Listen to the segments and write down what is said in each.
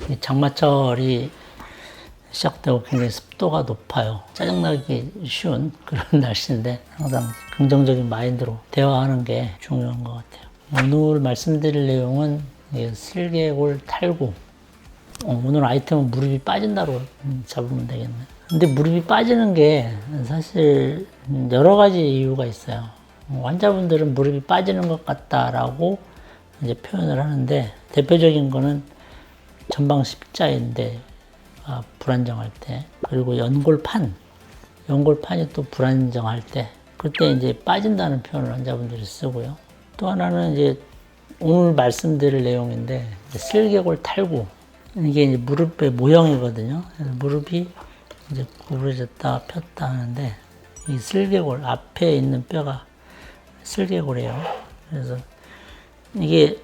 이 장마철이 시작되고 굉장히 습도가 높아요. 짜증나기 쉬운 그런 날씨인데 항상 긍정적인 마인드로 대화하는 게 중요한 것 같아요. 오늘 말씀드릴 내용은 슬개골 탈구. 오늘 아이템은 무릎이 빠진다로 잡으면 되겠네. 근데 무릎이 빠지는 게 사실 여러 가지 이유가 있어요. 환자분들은 무릎이 빠지는 것 같다라고 이제 표현을 하는데, 대표적인 거는 전방 십자인대 불안정할 때, 그리고 연골판이 또 불안정할 때, 그때 이제 빠진다는 표현을 환자분들이 쓰고요. 또 하나는 이제 오늘 말씀드릴 내용인데, 슬개골 탈구. 이게 이제 무릎의 모형이거든요. 그래서 무릎이 이제 구부러졌다 폈다 하는데, 이 슬개골 앞에 있는 뼈가 슬개골이에요. 그래서 이게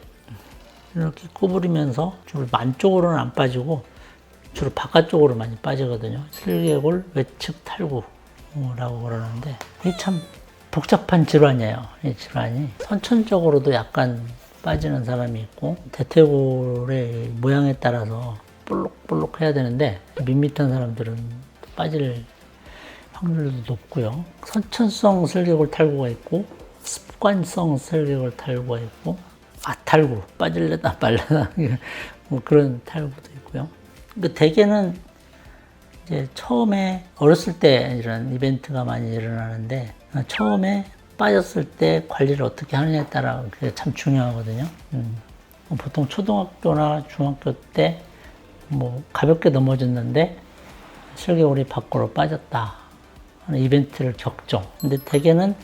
이렇게 구부리면서 주로 안쪽으로는 안 빠지고 주로 바깥쪽으로 많이 빠지거든요. 슬개골 외측 탈구라고 그러는데, 이게 참 복잡한 질환이에요. 이 질환이 선천적으로도 약간 빠지는 사람이 있고, 대퇴골의 모양에 따라서 볼록볼록 해야 되는데 밋밋한 사람들은 빠질 확률도 높고요. 선천성 슬개골 탈구가 있고, 습관성 슬개골 탈구가 있고, 아탈구, 빠질래다 말래다 뭐 그런 탈구도 있고요. 그 대개는 이제 처음에 어렸을 때 이런 이벤트가 많이 일어나는데, 처음에 빠졌을 때 관리를 어떻게 하느냐에 따라 그게 참 중요하거든요. 보통 초등학교나 중학교 때 뭐 가볍게 넘어졌는데 슬개골이 밖으로 빠졌다 하는 이벤트를 겪죠. 근데 대개는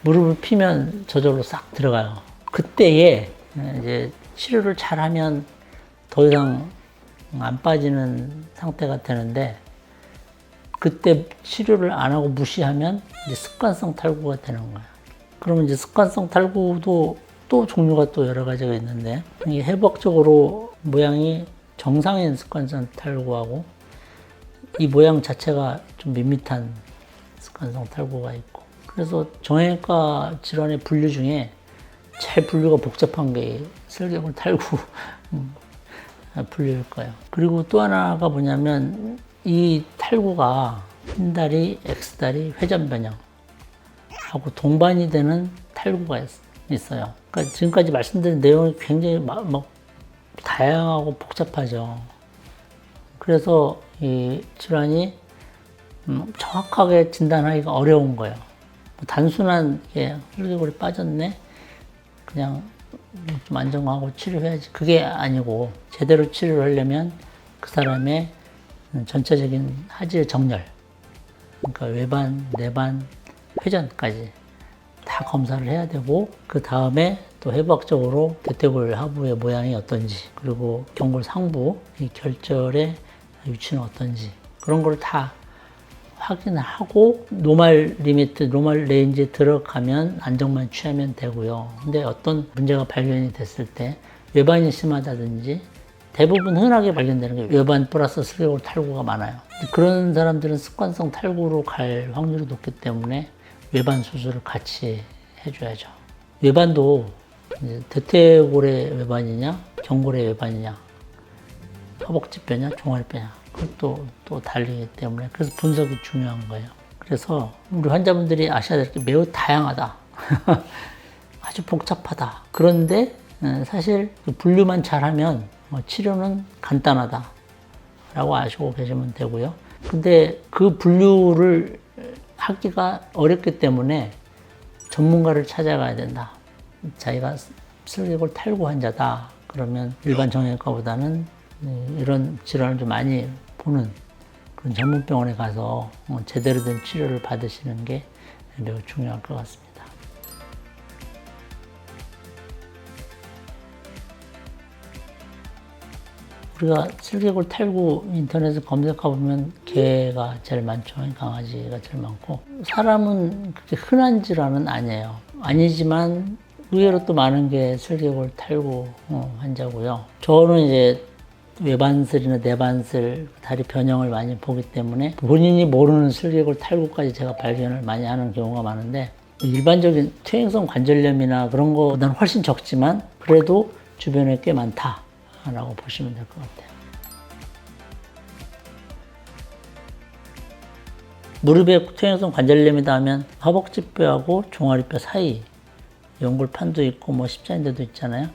무릎을 피면 저절로 싹 들어가요. 그때에 이제 치료를 잘하면 더 이상 안 빠지는 상태가 되는데, 그때 치료를 안 하고 무시하면 이제 습관성 탈구가 되는 거예요. 그러면 이제 습관성 탈구도 또 종류가 또 여러 가지가 있는데, 이게 해부학적으로 모양이 정상인 습관성 탈구하고 이 모양 자체가 좀 밋밋한 습관성 탈구가 있고, 그래서 정형외과 질환의 분류 중에 제일 분류가 복잡한 게 슬개골 탈구 분류일 거예요. 그리고 또 하나가 뭐냐면, 이 탈구가 흰다리, X다리, 회전 변형 하고 동반이 되는 탈구가 있어요. 그러니까 지금까지 말씀드린 내용이 굉장히 막 다양하고 복잡하죠. 그래서 이 질환이 정확하게 진단하기가 어려운 거예요. 단순한 슬개골이 빠졌네, 그냥 좀 안정하고 치료해야지, 그게 아니고, 제대로 치료를 하려면 그 사람의 전체적인 하지의 정렬, 그러니까 외반, 내반, 회전까지 다 검사를 해야 되고, 그 다음에 또 해부학적으로 대퇴골 하부의 모양이 어떤지, 그리고 경골 상부 이 결절의 위치는 어떤지, 그런 걸 다 확인을 하고 노멀 리미트, 노멀 레인지에 들어가면 안정만 취하면 되고요. 근데 어떤 문제가 발견이 됐을 때 외반이 심하다든지, 대부분 흔하게 발견되는 게 외반 플러스 슬개골 탈구가 많아요. 그런 사람들은 습관성 탈구로 갈 확률이 높기 때문에 외반 수술을 같이 해줘야죠. 외반도 이제 대퇴골의 외반이냐, 경골의 외반이냐, 허벅지뼈냐, 종아리뼈냐, 그것도 또 달리기 때문에, 그래서 분석이 중요한 거예요. 그래서 우리 환자분들이 아셔야 될 게 매우 다양하다. 아주 복잡하다. 그런데 사실 분류만 잘하면 치료는 간단하다 라고 아시고 계시면 되고요. 근데 그 분류를 하기가 어렵기 때문에 전문가를 찾아가야 된다. 자기가 슬개골 탈구 환자다 그러면 일반 정형외과보다는 이런 질환을 좀 많이 보는 그런 전문병원에 가서 제대로 된 치료를 받으시는 게 매우 중요할 것 같습니다. 우리가 슬개골 탈구 인터넷에 검색해보면 개가 제일 많죠. 강아지가 제일 많고, 사람은 그렇게 흔한 질환은 아니에요. 아니지만 의외로 또 많은 게 슬개골 탈구 환자고요. 저는 이제 외반슬이나 내반슬, 다리 변형을 많이 보기 때문에 본인이 모르는 슬개골 탈구까지 제가 발견을 많이 하는 경우가 많은데, 일반적인 퇴행성 관절염이나 그런 거보다는 훨씬 적지만 그래도 주변에 꽤 많다라고 보시면 될 것 같아요. 무릎에 퇴행성 관절염이다 하면 허벅지뼈하고 종아리뼈 사이 연골판도 있고 뭐 십자인대도 있잖아요.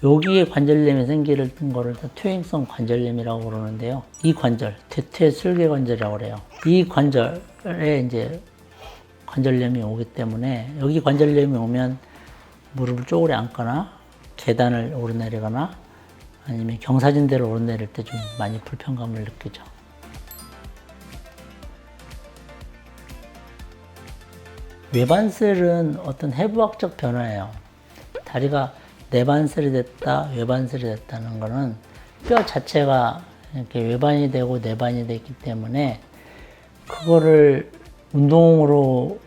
여기에 관절염이 생기는 거를 퇴행성 관절염이라고 그러는데요. 이 관절, 대퇴슬개관절이라고 그래요. 이 관절에 이제 관절염이 오기 때문에 여기 관절염이 오면 무릎을 쪼그려 앉거나 계단을 오르내리거나 아니면 경사진대를 오르내릴 때 좀 많이 불편감을 느끼죠. 외반셀은 어떤 해부학적 변화예요. 다리가 내반셀이 됐다, 외반셀이 됐다는 거는 뼈 자체가 이렇게 외반이 되고 내반이 됐기 때문에 그거를 운동으로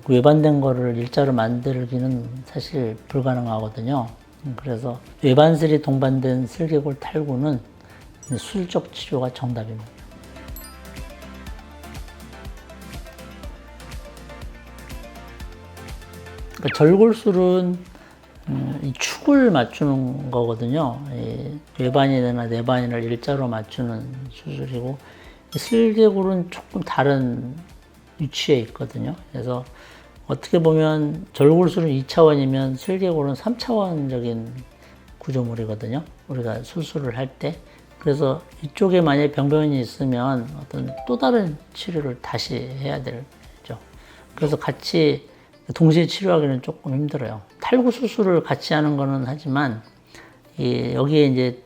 외반된 거를 일자로 만들기는 사실 불가능하거든요. 그래서 외반셀이 동반된 슬개골 탈구는 수술적 치료가 정답입니다. 그러니까 절골술은 이 축을 맞추는 거거든요. 외반이나 내반을 일자로 맞추는 수술이고 슬개골은 조금 다른 위치에 있거든요. 그래서 어떻게 보면 절골술은 2차원이면 슬개골은 3차원적인 구조물이거든요. 우리가 수술을 할 때. 그래서 이쪽에 만약에 병변이 있으면 어떤 또 다른 치료를 다시 해야 되죠. 그래서 같이 동시에 치료하기는 조금 힘들어요. 탈구 수술을 같이 하는 거는 하지만 여기에 이제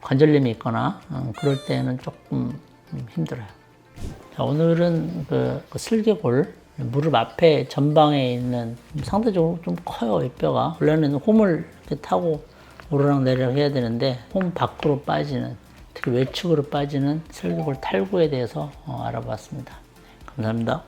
관절염이 있거나 그럴 때는 조금 힘들어요. 자, 오늘은 그 슬개골 무릎 앞에 전방에 있는 상대적으로 좀 커요. 이 뼈가 원래는 홈을 이렇게 타고 오르락내리락 해야 되는데 홈 밖으로 빠지는, 특히 외측으로 빠지는 슬개골 탈구에 대해서 알아봤습니다. 감사합니다.